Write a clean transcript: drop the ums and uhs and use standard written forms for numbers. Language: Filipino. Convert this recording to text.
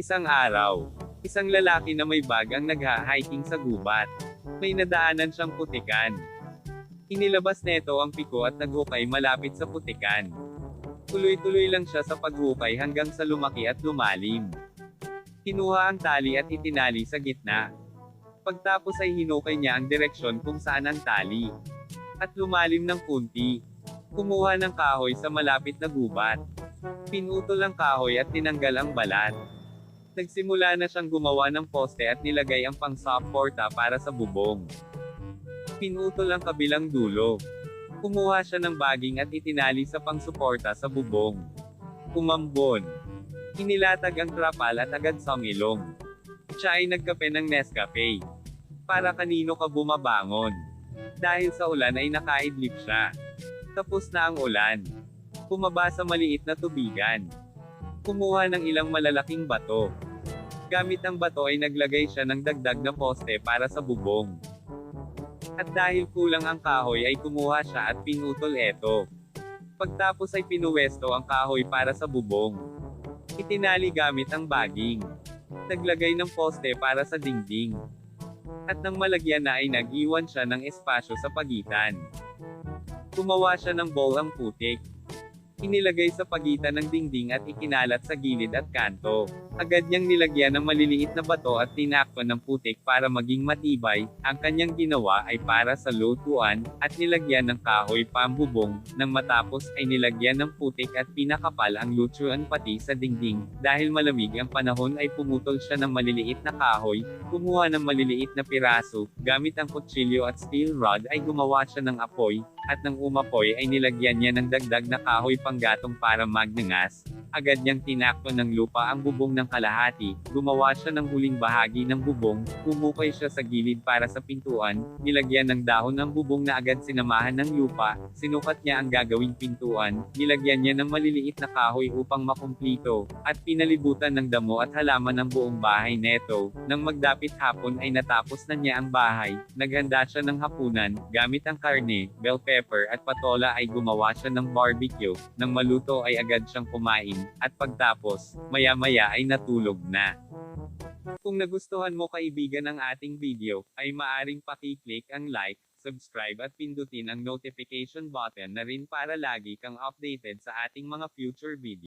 Isang araw, isang lalaki na may bag ang nagha-hiking sa gubat. May nadaanan siyang putikan. Inilabas neto ang piko at naghukay malapit sa putikan. Tuloy-tuloy lang siya sa paghukay hanggang sa lumaki at lumalim. Kinuha ang tali at itinali sa gitna. Pagtapos ay hinukay niya ang direksyon kung saan ang tali. At lumalim ng kunti. Kumuha ng kahoy sa malapit na gubat. Pinutol ang kahoy at tinanggal ang balat. Nagsimula na siyang gumawa ng poste at nilagay ang pang-suporta para sa bubong. Pinutol ang kabilang dulo. Kumuha siya ng baging at itinali sa pang-suporta sa bubong. Umambon. Inilatag ang trapal at agad sumilong. Siya ay nagkape ng Nescafe. Para kanino ka bumabangon? Dahil sa ulan ay nakaidlip siya. Tapos na ang ulan. Pumaba sa maliit na tubigan. Kumuha ng ilang malalaking bato. Gamit ang bato ay naglagay siya ng dagdag na poste para sa bubong. At dahil kulang ang kahoy ay kumuha siya at pinutol ito. Pagtapos ay pinuwesto ang kahoy para sa bubong. Itinali gamit ang baging. Naglagay ng poste para sa dingding. At nang malagyan na ay nag-iwan siya ng espasyo sa pagitan. Gumawa siya ng bowl ang putik. Inilagay sa pagitan ng dingding at ikinalat sa gilid at kanto. Agad niyang nilagyan ng maliliit na bato at tinakpan ng putik para maging matibay. Ang kanyang ginawa ay para sa lutuan, at nilagyan ng kahoy pambubong. Nang matapos ay nilagyan ng putik at pinakapal ang lutuan pati sa dingding. Dahil malamig ang panahon ay pumutol siya ng maliliit na kahoy, kumuha ng maliliit na piraso, gamit ang kutsilyo at steel rod ay gumawa siya ng apoy, at nang umapoy ay nilagyan niya ng dagdag na kahoy panggatong para magnangas. Agad niyang tinakpan ng lupa ang bubong ng kalahati, gumawa siya ng huling bahagi ng bubong, humukay siya sa gilid para sa pintuan, nilagyan ng dahon ang bubong na agad sinamahan ng lupa, sinukat niya ang gagawing pintuan, nilagyan niya ng maliliit na kahoy upang makumplito, at pinalibutan ng damo at halaman ang buong bahay neto. Nang magdapit hapon ay natapos na niya ang bahay, naghanda siya ng hapunan, gamit ang karne, bell pepper at patola ay gumawa siya ng barbecue, nang maluto ay agad siyang kumain. At pagtapos, maya-maya ay natulog na. Kung nagustuhan mo kaibigan ang ating video, ay maaring paki-click ang like, subscribe at pindutin ang notification button na rin para lagi kang updated sa ating mga future video.